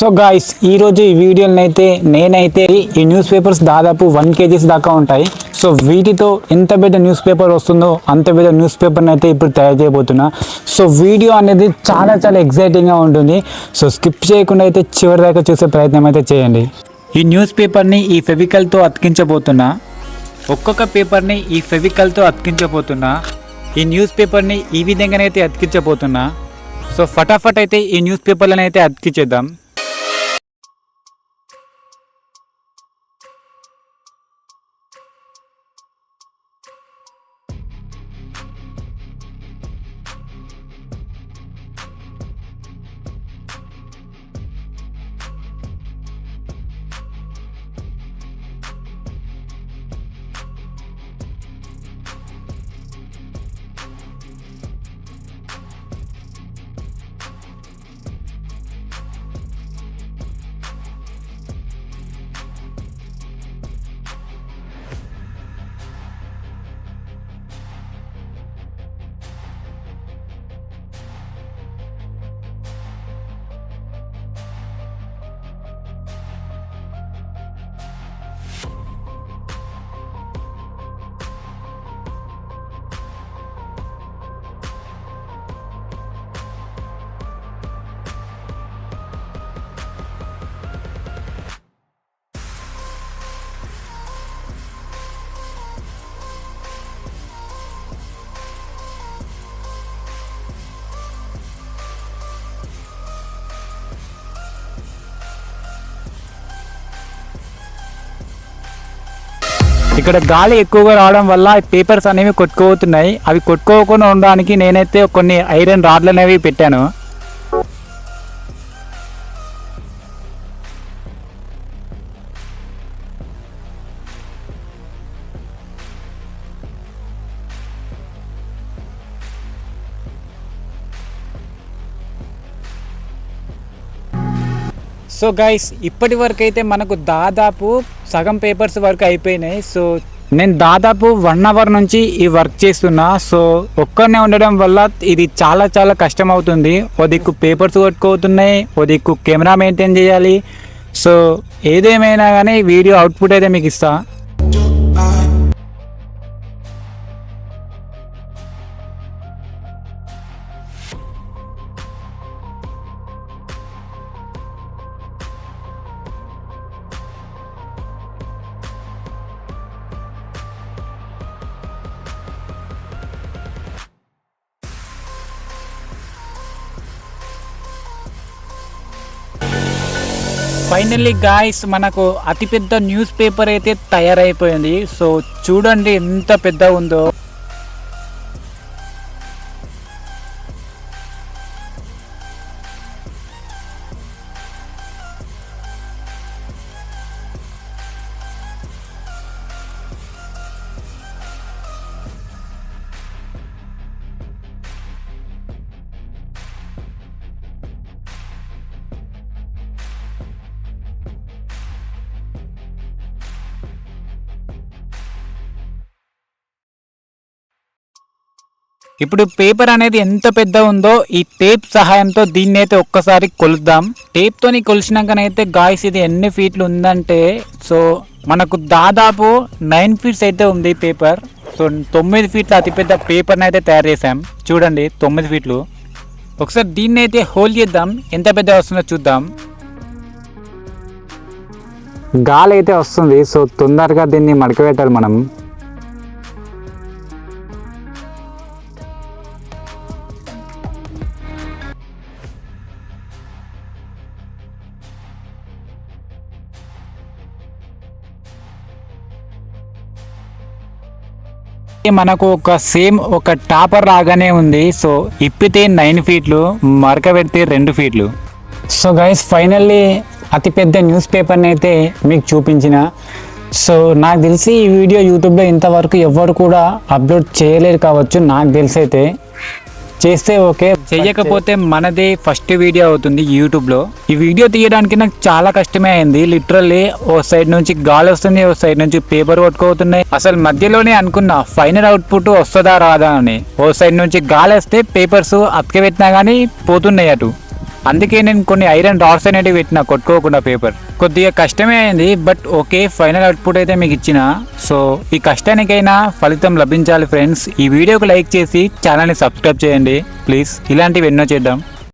So guys ఈరోజు ఈ వీడియోని అయితే నేనైతే ఈ న్యూస్ పేపర్స్ దాదాపు 1 kg దాకా ఉంటాయి. సో వీటితో ఎంత పెద్ద న్యూస్ పేపర్ వస్తుందో అంత పెద్ద న్యూస్ పేపర్ని అయితే ఇప్పుడు తయారు చేయబోతున్నా. సో వీడియో అనేది చాలా ఎగ్జైటింగ్గా ఉంటుంది. సో స్కిప్ చేయకుండా అయితే చివరి దాకా చూసే ప్రయత్నం అయితే చేయండి. ఈ న్యూస్ పేపర్ని ఈ ఫెవికల్తో అతికించబోతున్నా. ఒక్కొక్క పేపర్ని ఈ ఫెవికల్తో అతికించబోతున్నా. ఈ న్యూస్ పేపర్ని ఈ విధంగానైతే అతికించబోతున్నా. సో ఫటాఫట్ అయితే ఈ న్యూస్ పేపర్లను అయితే అతికించేద్దాం. ఇక్కడ గాలి ఎక్కువగా రావడం వల్ల పేపర్స్ అనేవి కొట్టుకోబోతున్నాయి. అవి కొట్టుకోకుండా ఉండడానికి నేనైతే కొన్ని ఐరన్ రాడ్లు అనేవి పెట్టాను. సో గైస్ ఇప్పటి వరకు అయితే మనకు దాదాపు సగం పేపర్స్ వరకు అయిపోయినాయి. సో నేను దాదాపు 1 hour నుంచి ఈ వర్క్ చేస్తున్నా. సో ఒక్కనే ఉండడం వల్ల ఇది చాలా కష్టం అవుతుంది. ఓ దిక్కు పేపర్స్ కొట్టుకోతున్నాయి, ఓ దిక్కు కెమెరా మెయింటైన్ చేయాలి. సో ఏదేమైనా కానీ వీడియో అవుట్పుట్ అయితే మీకు ఇస్తా. ఫైనల్లీ గాయ్స్ మనకు అతిపెద్ద న్యూస్ పేపర్ అయితే తయారైపోయింది. సో చూడండి ఎంత పెద్ద ఉందో. ఇప్పుడు పేపర్ అనేది ఎంత పెద్ద ఉందో ఈ టేప్ సహాయంతో దీన్ని అయితే ఒక్కసారి కొలుద్దాం. టేప్ తోని కొలిసినాకనైతే గాయ్స్ ఇది ఎన్ని ఫీట్లు ఉందంటే సో మనకు దాదాపు 9 feet అయితే ఉంది పేపర్. సో 9 feet అతిపెద్ద పేపర్ని అయితే తయారు చేసాం. చూడండి 9 feet. ఒకసారి దీన్ని అయితే హోల్డ్ చేద్దాం, ఎంత పెద్ద వస్తుందో చూద్దాం. గాలి అయితే వస్తుంది. సో తొందరగా దీన్ని మడకబెట్టాలి మనం. మనకు ఒక టాపర్ రాగానే ఉంది. సో ఇప్పితే 9 feet, మరక పెడితే 2 feet. సో గైస్ ఫైనల్లీ అతిపెద్ద న్యూస్ పేపర్ని అయితే మీకు చూపించిన. సో నాకు తెలిసి ఈ వీడియో యూట్యూబ్లో ఇంతవరకు ఎవరు కూడా అప్లోడ్ చేయలేరు కావచ్చు. నాకు తెలిసి అయితే చేస్తే ఓకే, చెయ్యకపోతే మనదే ఫస్ట్ వీడియో అవుతుంది యూట్యూబ్లో. ఈ వీడియో తీయడానికి నాకు చాలా కష్టమే అయింది. లిటరల్లీ ఓ సైడ్ నుంచి గాలి వస్తుంది, ఓ సైడ్ నుంచి పేపర్ కొట్టుకోతున్నాయి. అసలు మధ్యలోనే అనుకున్నా ఫైనల్ అవుట్పుట్ వస్తుందా రాదా అని. ఓ సైడ్ నుంచి గాలి వస్తే పేపర్స్ అతికిపెట్టినా కానీ పోతున్నాయి అటు. అందుకే నేను కొన్ని ఐరన్ రాడ్స్ అనేటివి పెట్టిన కొట్టుకోకుండా పేపర్. కొద్దిగా కష్టమే అయింది, బట్ ఓకే, ఫైనల్ అవుట్పుట్ అయితే మీకు ఇచ్చిన. సో ఈ కష్టానికైనా ఫలితం లభించాలి ఫ్రెండ్స్. ఈ వీడియోకి లైక్ చేసి ఛానల్ని సబ్స్క్రైబ్ చేయండి ప్లీజ్. ఇలాంటివి ఎన్నో చేద్దాం.